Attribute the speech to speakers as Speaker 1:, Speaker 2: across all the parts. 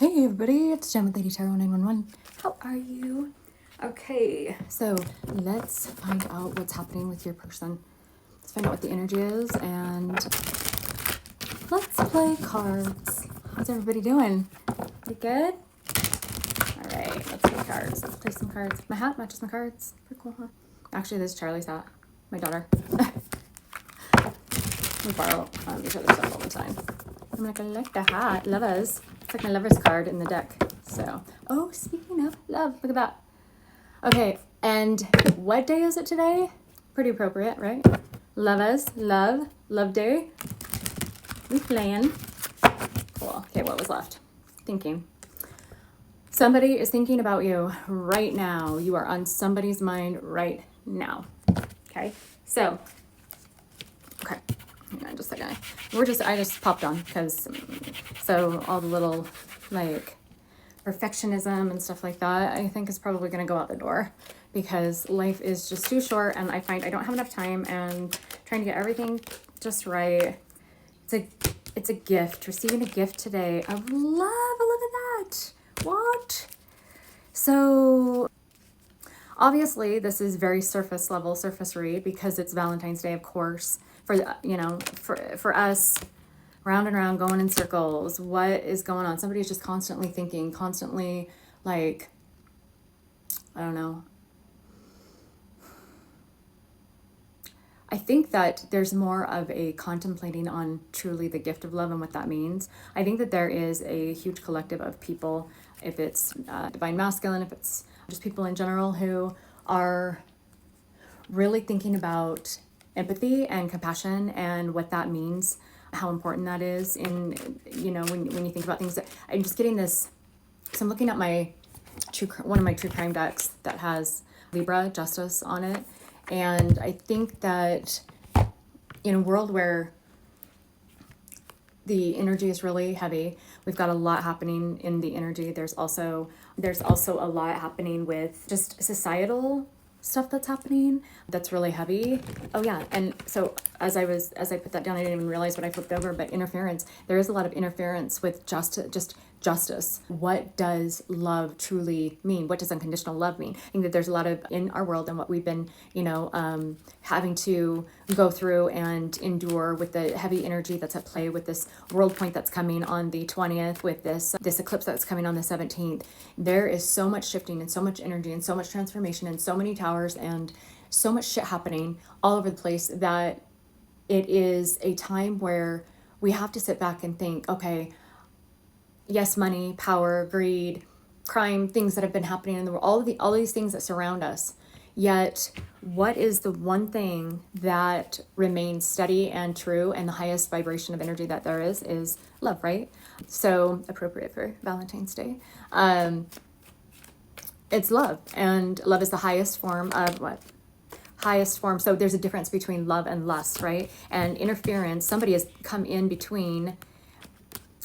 Speaker 1: Hey everybody, it's Jenn with Lady Tarot 911. How are you? Okay, so let's find out what's happening with your person. Let's find out what the energy is and let's play cards. How's everybody doing? You good? All right, let's play cards. Let's play some cards. My hat matches my cards. Pretty cool, huh? Actually, this is Charlie's hat. My daughter. We borrow each other's stuff all the time. I'm like, I like the hat. Lovers. It's like my lover's card in the deck. So, oh, speaking of love, look at that. Okay, and what day is it today? Pretty appropriate, right? Lovers, love day. We playing. Cool. Okay, what was left? Thinking. Somebody is thinking about you right now. You are on somebody's mind right now. Okay, so, okay. Hang on just a second. I just popped on because, so all the little, like, perfectionism and stuff like that, I think is probably going to go out the door because life is just too short and I find I don't have enough time and trying to get everything just right. It's a gift, receiving a gift today of love. Look at that. What? So obviously this is very surface level, surface read because it's Valentine's Day, of course. For, you know, for us, round and round, going in circles. What is going on? Somebody's just constantly thinking, constantly, like, I don't know. I think that there's more of a contemplating on truly the gift of love and what that means. I think that there is a huge collective of people, if it's divine masculine, if it's just people in general who are really thinking about empathy and compassion and what that means, how important that is in, you know, when you think about things. That I'm just getting this, so I'm looking at one of my true crime decks that has Libra, justice on it. And I think that in a world where the energy is really heavy, we've got a lot happening in the energy. There's also a lot happening with just societal stuff that's happening that's really heavy. Oh yeah, and so as I put that down, I didn't even realize what I flipped over, but interference. There is a lot of interference with justice. What does love truly mean? What does unconditional love mean? I think that there's a lot of, in our world and what we've been, having to go through and endure with the heavy energy that's at play with this world point that's coming on the 20th, with this eclipse that's coming on the 17th. There is so much shifting and so much energy and so much transformation and so many towers and so much shit happening all over the place that it is a time where we have to sit back and think, okay, yes, money, power, greed, crime, things that have been happening in the world, all these things that surround us. Yet, what is the one thing that remains steady and true and the highest vibration of energy that there is love, right? So appropriate for Valentine's Day. It's love, and love is the highest form of what? Highest form. So there's a difference between love and lust, right? And interference, somebody has come in between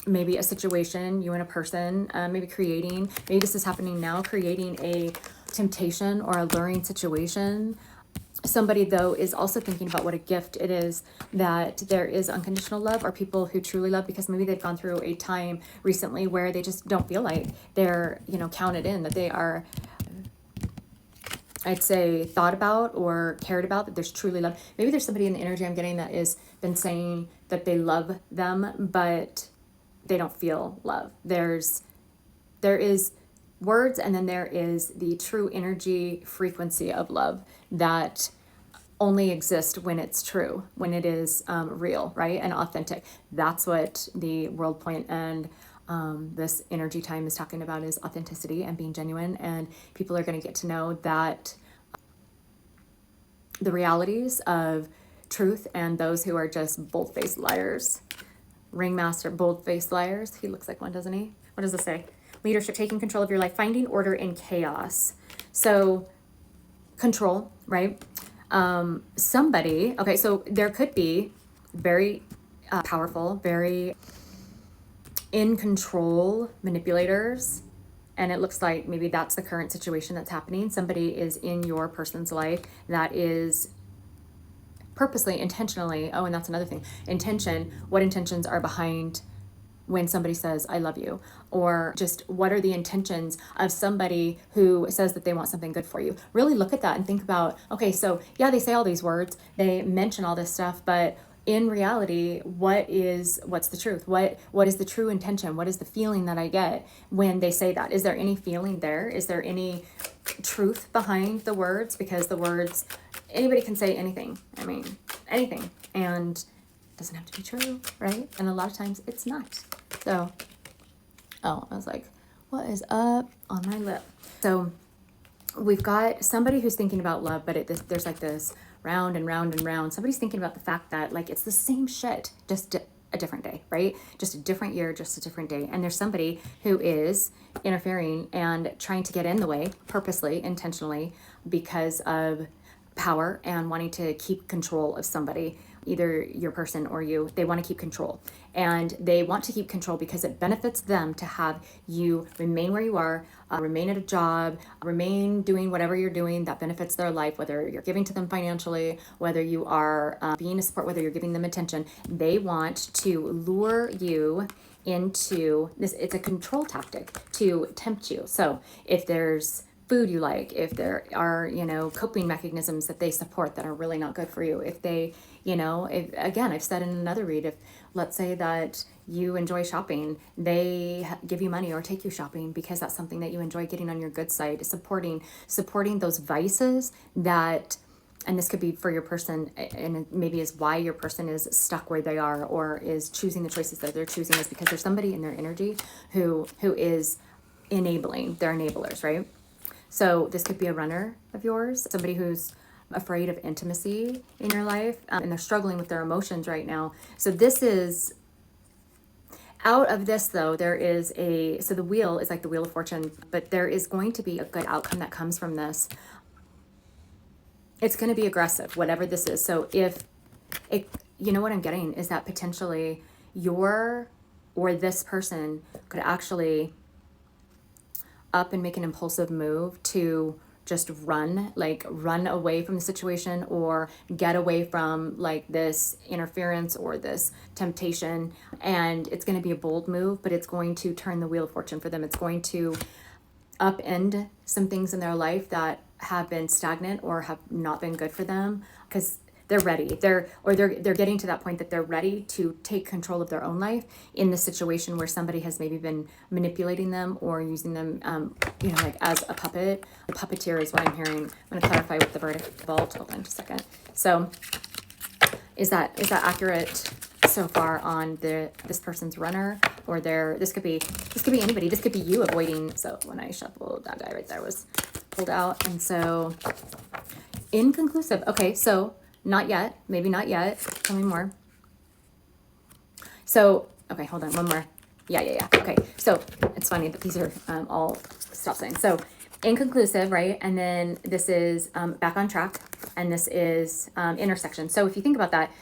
Speaker 1: maybe a situation, you and a person, maybe this is happening now, creating a temptation or a luring situation. Somebody, though, is also thinking about what a gift it is that there is unconditional love, or people who truly love, because maybe they've gone through a time recently where they just don't feel like they're, counted in, that they are, I'd say, thought about or cared about, that there's truly love. Maybe there's somebody in the energy I'm getting that has been saying that they love them, but they don't feel love. There is words, and then there is the true energy frequency of love that only exists when it's true, when it is real, right, and authentic. That's what the world point and this energy time is talking about, is authenticity and being genuine. And people are going to get to know that the realities of truth and those who are just bold-faced liars. Ringmaster, bold-faced liars. He looks like one, doesn't he? What does this say? Leadership, taking control of your life, finding order in chaos. So control, right? Somebody, okay, so there could be very powerful, very in control manipulators. And it looks like maybe that's the current situation that's happening. Somebody is in your person's life that is purposely, intentionally, oh, and that's another thing, intention, what intentions are behind when somebody says, I love you? Or just what are the intentions of somebody who says that they want something good for you? Really look at that and think about, okay, so yeah, they say all these words, they mention all this stuff, but in reality, what's the truth? What is the true intention? What is the feeling that I get when they say that? Is there any feeling there? Is there any truth behind the words? Because the words, anybody can say anything. I mean, anything. And it doesn't have to be true, right? And a lot of times it's not. So, I was like, what is up on my lip? So we've got somebody who's thinking about love, but there's like this round and round and round. Somebody's thinking about the fact that like it's the same shit, just a different day, right? Just a different year, just a different day. And there's somebody who is interfering and trying to get in the way purposely, intentionally, because of power and wanting to keep control of somebody, either your person or you. They want to keep control, and they want to keep control because it benefits them to have you remain where you are, remain at a job, remain doing whatever you're doing that benefits their life, whether you're giving to them financially, whether you are being a support, whether you're giving them attention. They want to lure you into this. It's a control tactic to tempt you. So if there's food you like, if there are, coping mechanisms that they support that are really not good for you, if they, if, again, I've said in another read, if let's say that you enjoy shopping, they give you money or take you shopping because that's something that you enjoy, getting on your good side, supporting those vices that, and this could be for your person, and maybe is why your person is stuck where they are or is choosing the choices that they're choosing, is because there's somebody in their energy who is enabling. They're enablers, right? So this could be a runner of yours, somebody who's afraid of intimacy in your life, and they're struggling with their emotions right now. So this is, out of this though, there is so the wheel is like the Wheel of Fortune, but there is going to be a good outcome that comes from this. It's going to be aggressive, whatever this is. So if it, what I'm getting is that potentially or this person could actually up and make an impulsive move to just run away from the situation, or get away from like this interference or this temptation. And it's going to be a bold move, but it's going to turn the Wheel of Fortune for them. It's going to upend some things in their life that have been stagnant or have not been good for them, because they're ready. They're getting to that point that they're ready to take control of their own life in the situation where somebody has maybe been manipulating them or using them, like as a puppet. A puppeteer is what I'm hearing. I'm going to clarify with the verdict vault. Hold on just a second. So is that accurate so far on this person's runner, or this could be anybody. This could be you avoiding. So when I shuffled, that guy right there was pulled out. And so inconclusive. Okay, so not yet, maybe not yet. Tell me more. So, okay, hold on, one more. Yeah. Okay, so it's funny that these are all, stop saying. So inconclusive, right? And then this is back on track, and this is intersection. So if you think about that,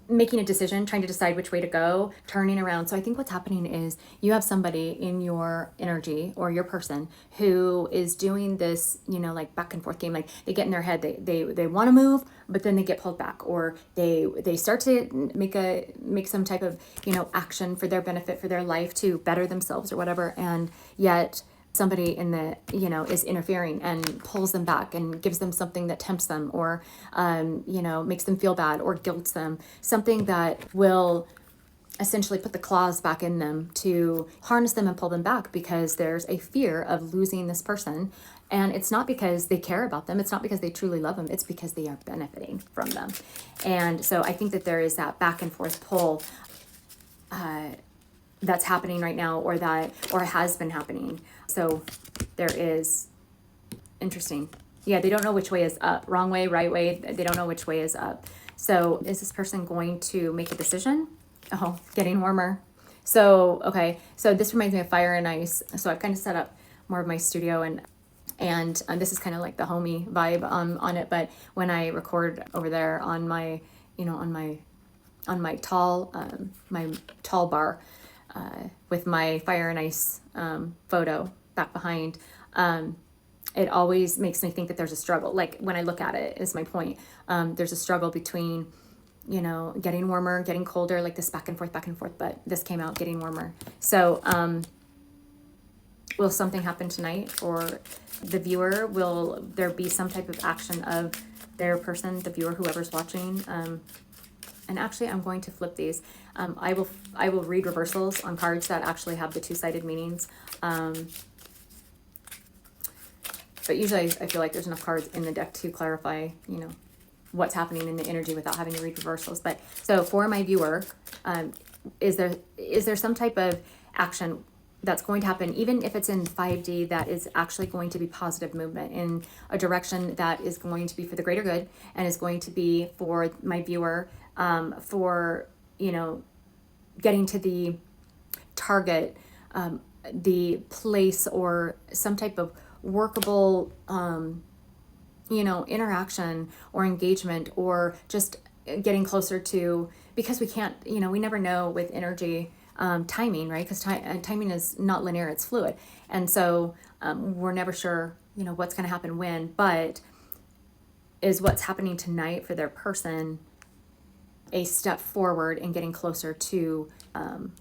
Speaker 1: making a decision, trying to decide which way to go, turning around. So I think what's happening is you have somebody in your energy or your person who is doing this, like back and forth game. Like they get in their head, they want to move, but then they get pulled back, or they start to make some type of, action for their benefit, for their life, to better themselves or whatever. And yet somebody in the, is interfering and pulls them back and gives them something that tempts them, or, makes them feel bad or guilts them, something that will essentially put the claws back in them to harness them and pull them back, because there's a fear of losing this person. And it's not because they care about them. It's not because they truly love them. It's because they are benefiting from them. And so I think that there is that back and forth pull, that's happening right now, or has been happening. So there is, interesting. Yeah, they don't know which way is up. Wrong way, right way. They don't know which way is up. So is this person going to make a decision? Oh, getting warmer. So, okay. So this reminds me of fire and ice. So I've kind of set up more of my studio, and this is kind of like the homey vibe on it. But when I record over there on my, on my tall bar, with my fire and ice photo back behind, it always makes me think that there's a struggle. Like when I look at it, is my point. There's a struggle between, you know, getting warmer, getting colder, like this back and forth, but this came out getting warmer. So, will something happen tonight, or the viewer, will there be some type of action of their person, the viewer, whoever's watching? And actually, I'm going to flip these. I will read reversals on cards that actually have the two-sided meanings. But usually I feel like there's enough cards in the deck to clarify, you know, what's happening in the energy without having to read reversals. But so for my viewer, is there some type of action that's going to happen, even if it's in 5D, that is actually going to be positive movement in a direction that is going to be for the greater good and is going to be for my viewer, for, you know, getting to the target, the place, or some type of workable, you know, interaction or engagement, or just getting closer to, because we can't, you know, we never know with energy, timing, right? Because timing is not linear, it's fluid. And so we're never sure, you know, what's going to happen when, but is what's happening tonight for their person a step forward in getting closer to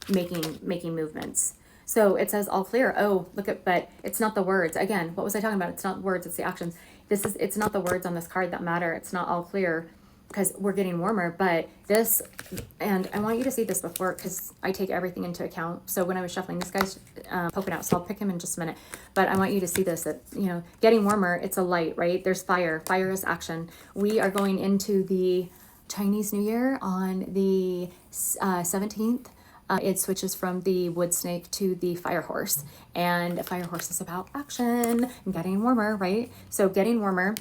Speaker 1: making movements. So it says all clear. Oh, look at, but it's not the words. Again, what was I talking about? It's not words, it's the actions. It's not the words on this card that matter. It's not all clear because we're getting warmer, but this, and I want you to see this before, because I take everything into account. So when I was shuffling, this guy's poking out, so I'll pick him in just a minute. But I want you to see this, that, you know, getting warmer, it's a light, right? There's fire. Fire is action. We are going into the Chinese New Year on the 17th. It switches from the wood snake to the fire horse, and a fire horse is about action and getting warmer, right? So getting warmer,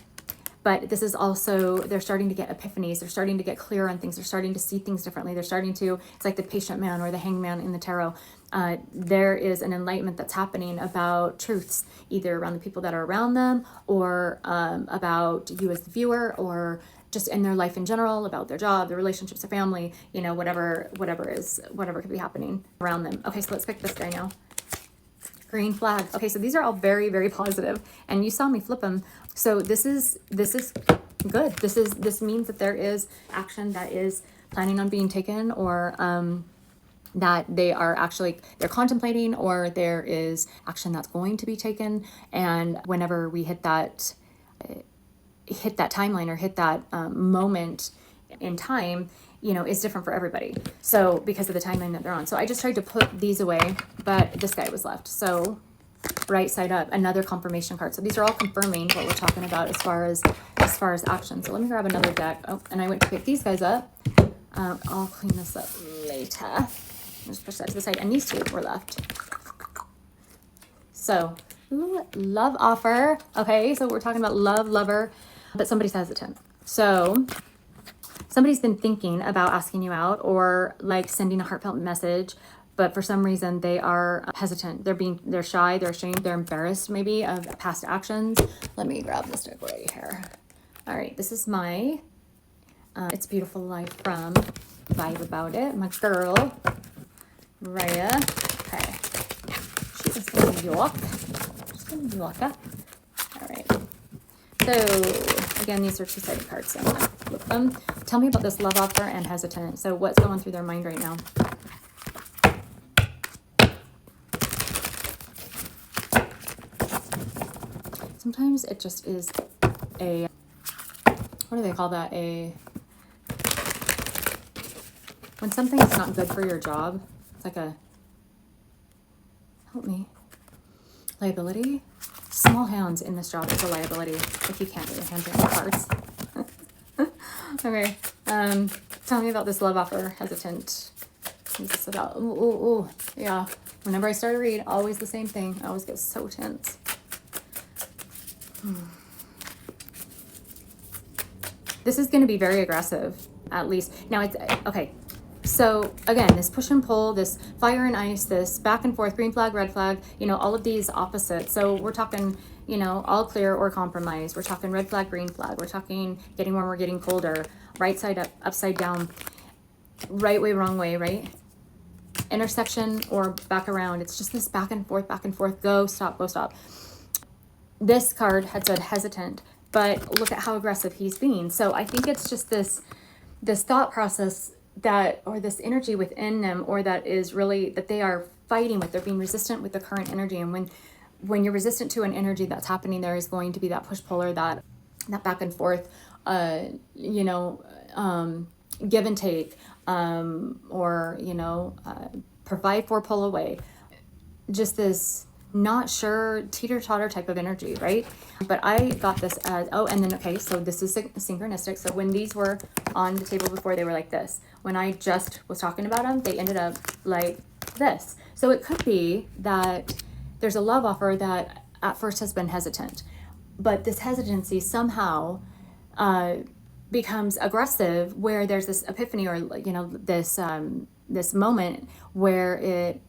Speaker 1: but this is also, they're starting to get epiphanies. They're starting to get clear on things. They're starting to see things differently. They're starting to, it's like the patient man or the hangman in the tarot. There is an enlightenment that's happening about truths, either around the people that are around them, or about you as the viewer, or just in their life in general, about their job, their relationships, their family, you know, whatever could be happening around them. Okay, so let's pick this guy now. Green flag. Okay, so these are all very, very positive, and you saw me flip them. So this is good. This means that there is action that is planning on being taken, or that they're contemplating, or there is action that's going to be taken. And whenever we hit that timeline, or hit that moment in time, you know, is different for everybody. So because of the timeline that they're on. So I just tried to put these away, but this guy was left. So right side up, another confirmation card. So these are all confirming what we're talking about as far as action. So let me grab another deck. Oh, and I went to pick these guys up. I'll clean this up later. Just push that to the side. And these two were left. So, ooh, love offer. Okay, so we're talking about love, lover, but somebody's hesitant. So somebody's been thinking about asking you out, or like sending a heartfelt message, but for some reason they are hesitant. They're shy, they're ashamed, they're embarrassed maybe of past actions. Let me grab this deck right here. All right, this is my It's Beautiful Life from Vibe About It, my girl, Raya. Okay, she is in New York. She's in New York. All right. So again, these are two-sided cards, so I'm gonna flip them. Tell me about this love offer and hesitant. So what's going through their mind right now? Sometimes it just is a, what do they call that? When something is not good for your job, it's like a, help me, liability? Small hands in this job is a liability if you can't get your hands in the cards. Okay, tell me about this love offer, hesitant. What's this about? Ooh, yeah. Whenever I start to read, always the same thing. I always get so tense. This is going to be very aggressive, at least. Now, it's okay. So again, this push and pull, this fire and ice, this back and forth, green flag, red flag, you know, all of these opposites. So we're talking, you know, all clear or compromise. We're talking red flag, green flag. We're talking getting warmer, getting colder, right side up, upside down, right way, wrong way, right? Intersection or back around. It's just this back and forth, go, stop, go, stop. This card had said hesitant, but look at how aggressive he's being. So I think it's just this, this thought process that, or this energy within them, or that is really that they are fighting with, they're being resistant with the current energy. And when you're resistant to an energy that's happening, there is going to be that push pull, or that back and forth, you know, give and take, or, you know, provide for, pull away. Just this not sure, teeter-totter type of energy, right? But I got this as, oh, and then, okay, so this is synchronistic. So when these were on the table before, they were like this. When I just was talking about them, they ended up like this. So it could be that there's a love offer that at first has been hesitant, but this hesitancy somehow becomes aggressive, where there's this epiphany, or, you know, this moment where it,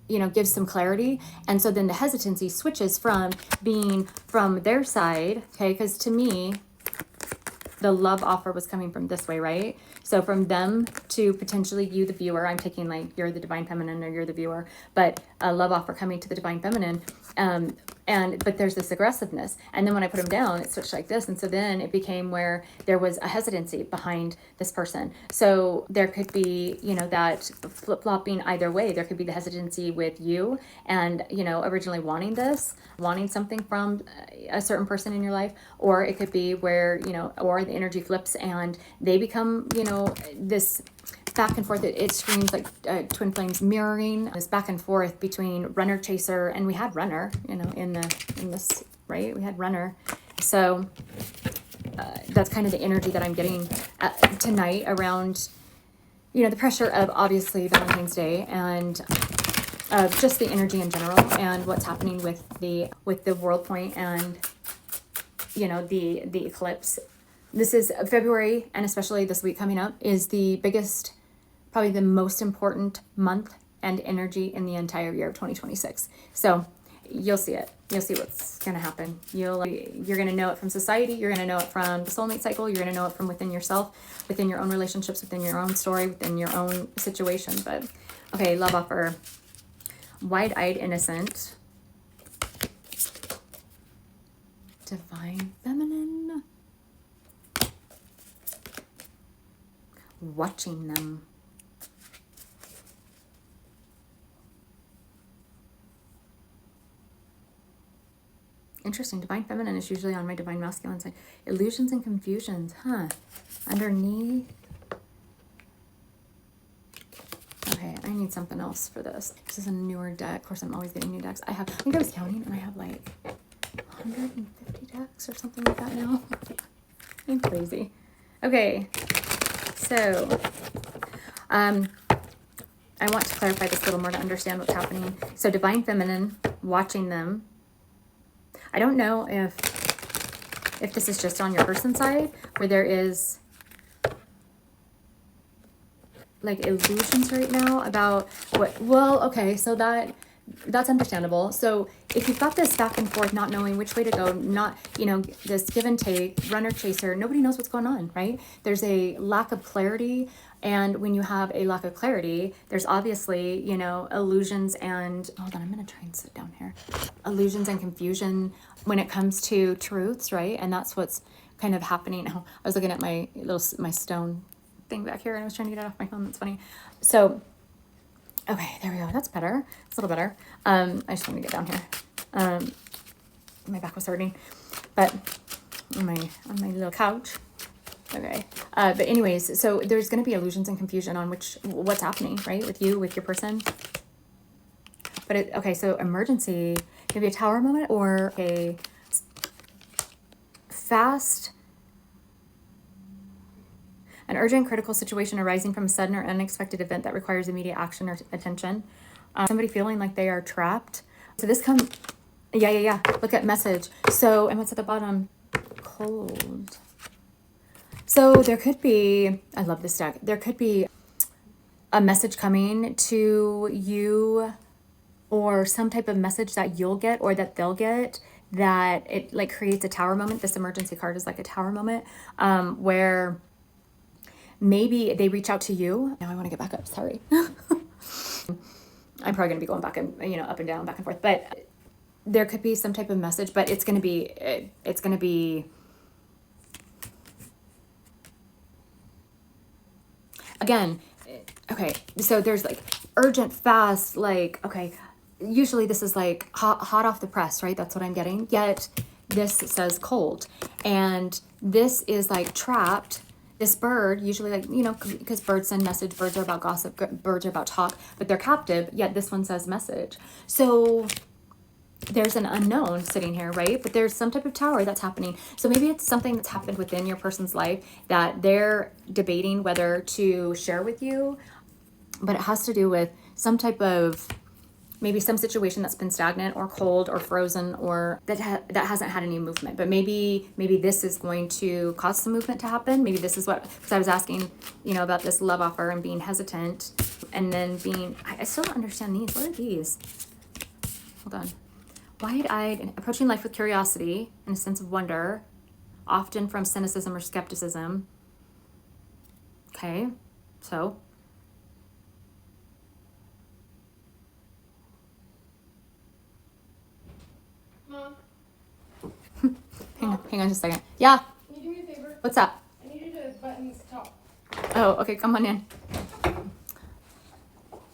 Speaker 1: you know, gives some clarity. And so then the hesitancy switches from being from their side, okay? Because to me, the love offer was coming from this way, right? So from them to potentially you, the viewer. I'm taking like you're the divine feminine or you're the viewer, but a love offer coming to the divine feminine. But there's this aggressiveness. And then when I put them down, it switched like this. And so then it became where there was a hesitancy behind this person. So there could be, you know, that flip-flopping either way. There could be the hesitancy with you and, you know, originally wanting something from a certain person in your life, or it could be where, you know, or the energy flips and they become, you know, this back and forth. It screams like twin flames mirroring, this back and forth between runner chaser. And we had runner, you know, in this, right? We had runner. So that's kind of the energy that I'm getting tonight around, you know, the pressure of obviously Valentine's Day, and just the energy in general, and what's happening with the world point, and, you know, the eclipse. This is February, and especially this week coming up is the biggest, probably the most important month and energy in the entire year of 2026. So you'll see it. You'll see what's going to happen. You're going to know it from society. You're going to know it from the soulmate cycle. You're going to know it from within yourself, within your own relationships, within your own story, within your own situation. But okay, love offer. Wide-eyed innocent. Divine feminine. Watching them. Interesting. Divine feminine is usually on my divine masculine side. Illusions and confusions, huh? Underneath. Okay, I need something else for this. This is a newer deck. Of course, I'm always getting new decks. I think I was counting, and I have like 150 decks or something like that now. I'm crazy. Okay, so I want to clarify this a little more to understand what's happening. So divine feminine, watching them. I don't know if this is just on your person side, where there is like illusions right now about what, well, okay, so that's understandable. So if you've got this back and forth, not knowing which way to go, not, you know, this give and take, runner chaser, nobody knows what's going on, right? There's a lack of clarity. And when you have a lack of clarity, there's obviously, you know, illusions and, hold on, I'm going to try and sit down here. Illusions and confusion when it comes to truths, right? And that's what's kind of happening. Oh, I was looking at my stone thing back here, and I was trying to get it off my phone. That's funny. So, okay, there we go. That's better. It's a little better. I just want to get down here. My back was hurting, but on my little couch. Okay. But anyways, so there's going to be illusions and confusion on what's happening, right? With you, with your person. But okay, so emergency, maybe a tower moment, or a fast, an urgent critical situation arising from a sudden or unexpected event that requires immediate action or attention. Somebody feeling like they are trapped. So this yeah. Look at message. So, and what's at the bottom? Cold. So there could be, I love this deck. There could be a message coming to you, or some type of message that you'll get or that they'll get, that it like creates a tower moment. This emergency card is like a tower moment, where maybe they reach out to you. Now I want to get back up. Sorry. I'm probably going to be going back and, you know, up and down, back and forth, but there could be some type of message, but it's going to be again, okay, so there's like urgent, fast, like, okay, usually this is like hot off the press, right? That's what I'm getting. Yet this says cold. And this is like trapped. This bird, usually, like, you know, because birds send message, birds are about gossip, birds are about talk, but they're captive, yet this one says message. So there's an unknown sitting here, right? But there's some type of tower that's happening. So maybe it's something that's happened within your person's life that they're debating whether to share with you, but it has to do with some type of, maybe some situation that's been stagnant or cold or frozen, or that hasn't had any movement. But maybe this is going to cause some movement to happen. Maybe this is what, because I was asking, you know, about this love offer and being hesitant, and then being, I still don't understand these. What are these? Hold on. Wide-eyed, approaching life with curiosity and a sense of wonder, often from cynicism or skepticism. Okay, so
Speaker 2: Mom,
Speaker 1: hang on just a second. Yeah,
Speaker 2: can you do me a favor?
Speaker 1: what's up?
Speaker 2: I need you to button this top.
Speaker 1: Oh, okay, come on in.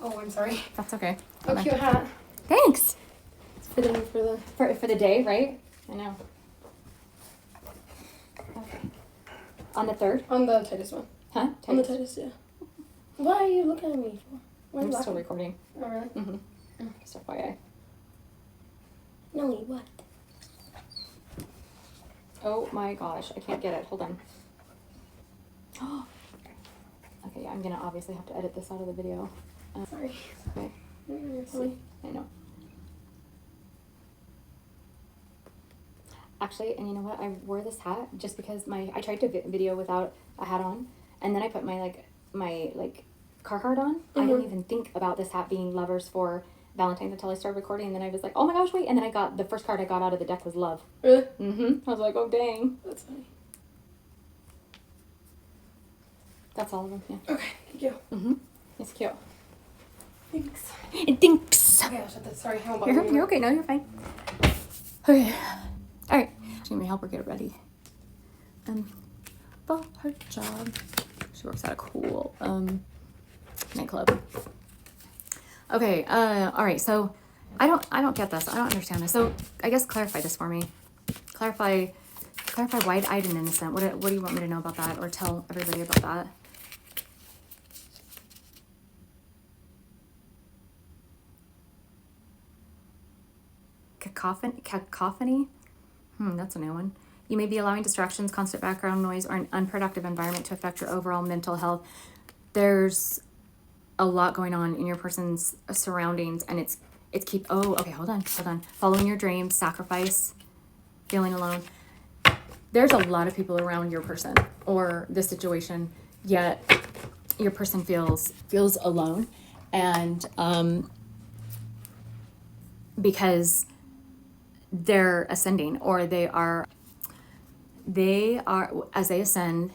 Speaker 2: Oh, I'm sorry.
Speaker 1: That's okay.
Speaker 2: Oh, cute hat.
Speaker 1: Thanks.
Speaker 2: It's fitting
Speaker 1: For the day, right? I know. Okay. On the 3rd?
Speaker 2: on the tightest one.
Speaker 1: Huh?
Speaker 2: On the tightest, yeah. Why are you looking at me for? Why are
Speaker 1: I'm
Speaker 2: you
Speaker 1: still
Speaker 2: laughing?
Speaker 1: recording.
Speaker 2: Oh, really?
Speaker 1: Mm-hmm. Just FYI.
Speaker 2: No, what?
Speaker 1: Oh my gosh, I can't get it. Hold on. Okay, I'm gonna obviously have to edit this out of the video.
Speaker 2: Sorry.
Speaker 1: Okay.
Speaker 2: You're fine.
Speaker 1: I know. Actually, and you know what? I wore this hat just because I tried to video without a hat on, and then I put my Carhartt on. I didn't even think about this hat being lovers for Valentines until I started recording, and then I was like, oh my gosh, wait! And then the first card I got out of the deck was love.
Speaker 2: Really?
Speaker 1: Mm-hmm. I was like, oh dang.
Speaker 2: That's funny.
Speaker 1: That's all of them. Yeah.
Speaker 2: Okay, thank you.
Speaker 1: Mm-hmm. It's cute.
Speaker 2: Thanks.
Speaker 1: Thanks.
Speaker 2: Okay, I'll shut this. Sorry, how about
Speaker 1: You're okay. No, you're fine. Okay. All right. She's gonna help her get ready. For her job, she works at a cool nightclub. Okay. All right. So, I don't get this. I don't understand this. So, I guess clarify this for me. Clarify wide-eyed and innocent. What do you want me to know about that, or tell everybody about that? Cacophony? That's a new one. You may be allowing distractions, constant background noise, or an unproductive environment to affect your overall mental health. There's a lot going on in your person's surroundings, and it's hold on. Following your dreams, sacrifice, feeling alone. There's a lot of people around your person or the situation, yet your person feels alone, and because they're ascending, or they are as they ascend,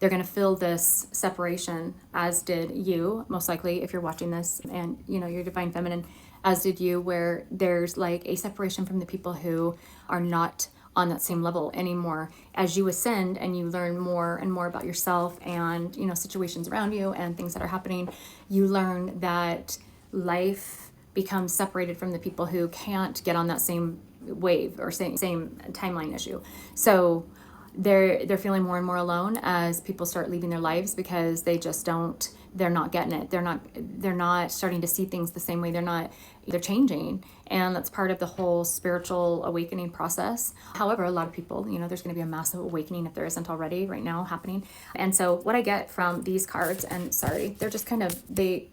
Speaker 1: they're going to feel this separation, as did you, most likely, if you're watching this and you know your divine feminine, as did you, where there's like a separation from the people who are not on that same level anymore. As you ascend and you learn more and more about yourself and, you know, situations around you and things that are happening, you learn that life becomes separated from the people who can't get on that same wave or same timeline issue. So they're feeling more and more alone as people start leaving their lives, because they're not getting it. They're not starting to see things the same way. They're changing. And that's part of the whole spiritual awakening process. However, a lot of people, you know, there's going to be a massive awakening if there isn't already right now happening. And so what I get from these cards, and sorry, they're just they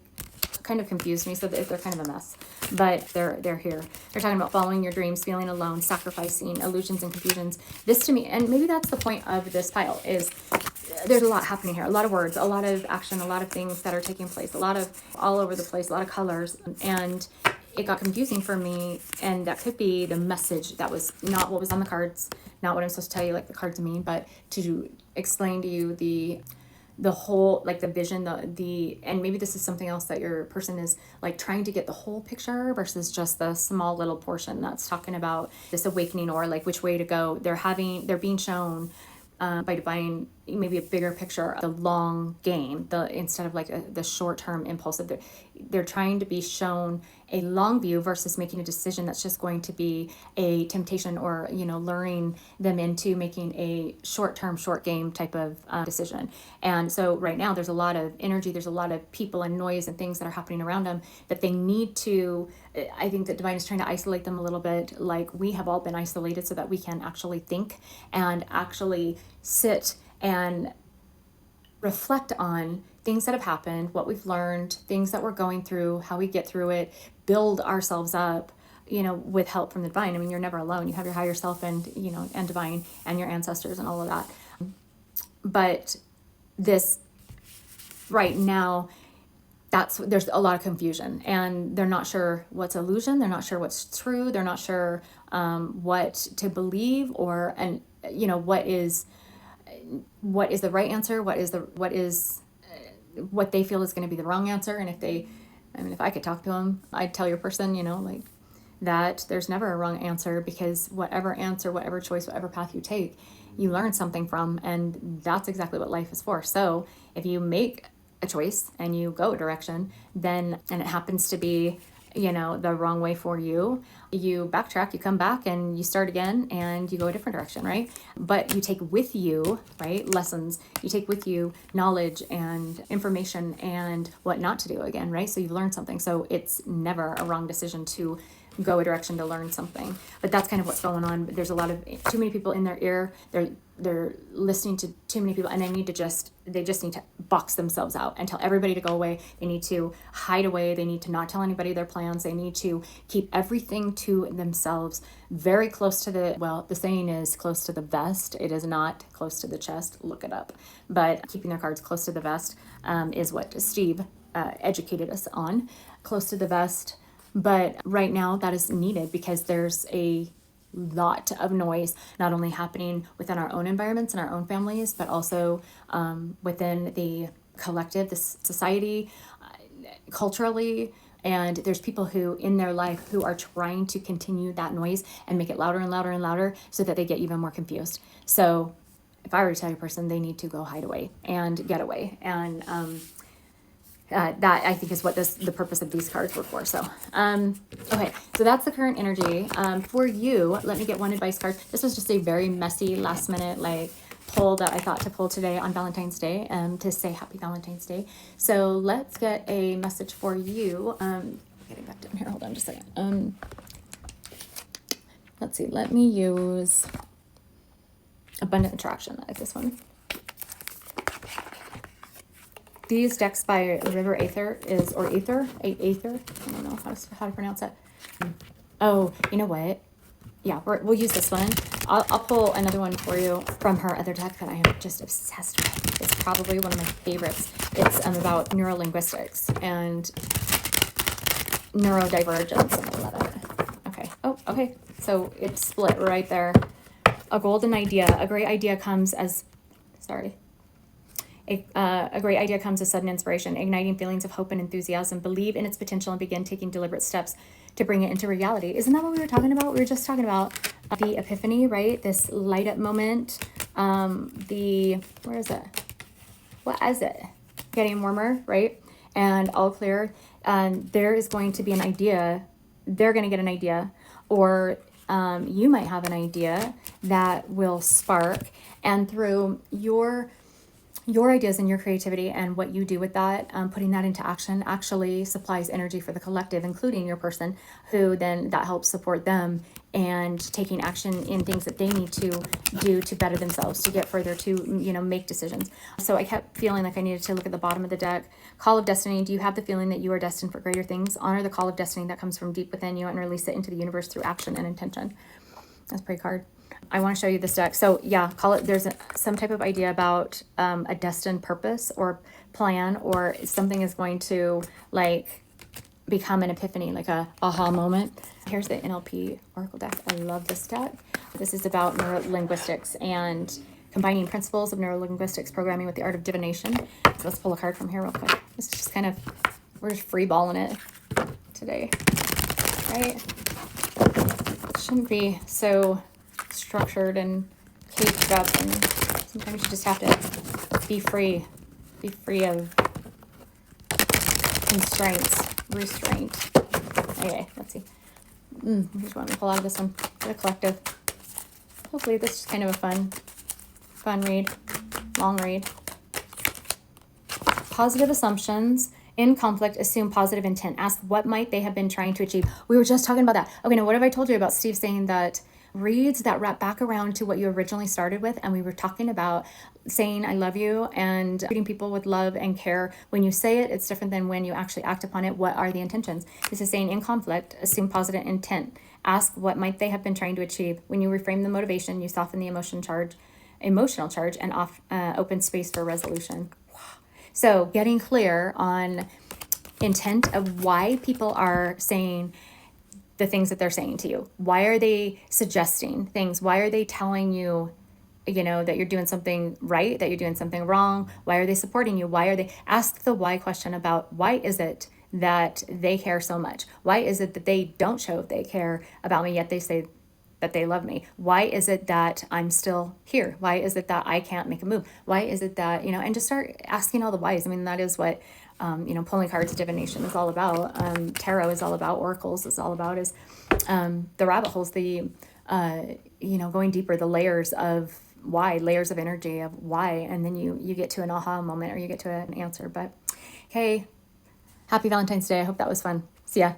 Speaker 1: kind of confused me, so they're kind of a mess, but they're here. They're talking about following your dreams, feeling alone, sacrificing, illusions and confusions. This to me, and maybe that's the point of this pile, is there's a lot happening here, a lot of words, a lot of action, a lot of things that are taking place, a lot of all over the place, a lot of colors, and it got confusing for me. And that could be the message that was not what was on the cards, not what I'm supposed to tell you like the cards mean, but to explain to you the whole, like the vision, and maybe this is something else that your person is like trying to get the whole picture versus just the small little portion that's talking about this awakening, or like which way to go. They're being shown by divine maybe a bigger picture, the long game, instead of like the short-term impulsive. They're trying to be shown a long view versus making a decision that's just going to be a temptation, or luring them into making a short-term, short game type of decision. And so right now there's a lot of energy, there's a lot of people and noise and things that are happening around them that they need to, I think that divine is trying to isolate them a little bit, like we have all been isolated, so that we can actually think and actually sit and reflect on things that have happened, what we've learned, things that we're going through, how we get through it, build ourselves up, with help from the divine. I mean, you're never alone. You have your higher self and, and divine and your ancestors and all of that. But this right now, there's a lot of confusion, and they're not sure what's illusion. They're not sure what's true. They're not sure what to believe, what is the right answer, what they feel is going to be the wrong answer. And if I could talk to them, I'd tell your person, like that there's never a wrong answer, because whatever answer, whatever choice, whatever path you take, you learn something from, and that's exactly what life is for. So if you make a choice and you go a direction, and it happens to be the wrong way for you, you backtrack, you come back and you start again and you go a different direction, right? But you take with you, right, lessons, you take with you knowledge and information and what not to do again, right? So you've learned something. So it's never a wrong decision to go a direction to learn something. But that's kind of what's going on. There's a lot of too many people in their ear. They're listening to too many people, and they just need to box themselves out and tell everybody to go away. They need to hide away. They need to not tell anybody their plans. They need to keep everything to themselves, very close to the saying is close to the vest. It is not close to the chest. Look it up. But keeping their cards close to the vest is what Steve educated us on, close to the vest. But right now that is needed, because there's a lot of noise, not only happening within our own environments and our own families, but also within the collective, the society, culturally. And there's people who in their life who are trying to continue that noise and make it louder and louder and louder, so that they get even more confused. So if I were to tell your person, they need to go hide away and get away. And that I think is what the purpose of these cards were for. So, okay, so that's the current energy. For you, let me get one advice card. This was just a very messy last minute, pull that I thought to pull today on Valentine's Day, to say happy Valentine's Day. So let's get a message for you. Getting back down here, hold on just a second. Let's see, let me use Abundant Attraction. I like this one. These decks by River Aether Aether. I don't know how to pronounce that. Oh, you know what? Yeah, we'll use this one. I'll pull another one for you from her other deck that I am just obsessed with. It's probably one of my favorites. It's about neurolinguistics and neurodivergence, and I love it. Okay. Oh, okay. So it's split right there. A golden idea. A great idea comes as... Sorry. A great idea comes as sudden inspiration, igniting feelings of hope and enthusiasm. Believe in its potential and begin taking deliberate steps to bring it into reality. Isn't that what we were talking about? We were just talking about the epiphany, right? This light up moment. Where is it? What is it? Getting warmer, right? And all clear. There is going to be an idea. They're going to get an idea, or you might have an idea that will spark, and through your ideas and your creativity and what you do with that, putting that into action actually supplies energy for the collective, including your person, who then that helps support them and taking action in things that they need to do to better themselves, to get further, to make decisions. So I kept feeling like I needed to look at the bottom of the deck. Call of Destiny. Do you have the feeling that you are destined for greater things? Honor the call of destiny that comes from deep within you and release it into the universe through action and intention. That's a pretty card. I want to show you this deck. So yeah, there's some type of idea about a destined purpose or plan, or something is going to become an epiphany, like a aha moment. Here's the NLP Oracle deck. I love this deck. This is about neurolinguistics and combining principles of neurolinguistics programming with the art of divination. So let's pull a card from here real quick. This is just we're just free balling it today, right? It shouldn't be so structured and caged up and Sometimes you just have to be free of constraints, restraint. Okay, let's see. Here's what I'm gonna pull out of this one. The collective. Hopefully this is kind of a fun read, long read. Positive assumptions. In conflict, assume positive intent. Ask what might they have been trying to achieve. We were just talking about that. Okay, now what have I told you about Steve saying that reads that wrap back around to what you originally started with? And we were talking about saying I love you and treating people with love and care. When you say it, it's different than when you actually act upon it. What are the intentions? This is saying in conflict, assume positive intent. Ask what might they have been trying to achieve. When you reframe the motivation, you soften the emotional charge, and open space for resolution. So getting clear on intent of why people are saying the things that they're saying to you. Why are they suggesting things? Why are they telling you, that you're doing something right, that you're doing something wrong? Why are they supporting you? Why are they? Ask the why question about why is it that they care so much? Why is it that they don't show they care about me, yet they say that they love me? Why is it that I'm still here? Why is it that I can't make a move? Why is it that, and just start asking all the whys. I mean, that is what, pulling cards, divination is all about. Tarot is all about, oracles is all about, is the rabbit holes, the, going deeper, the layers of why, layers of energy of why, and then you get to an aha moment, or you get to an answer. But hey, happy Valentine's Day. I hope that was fun. See ya.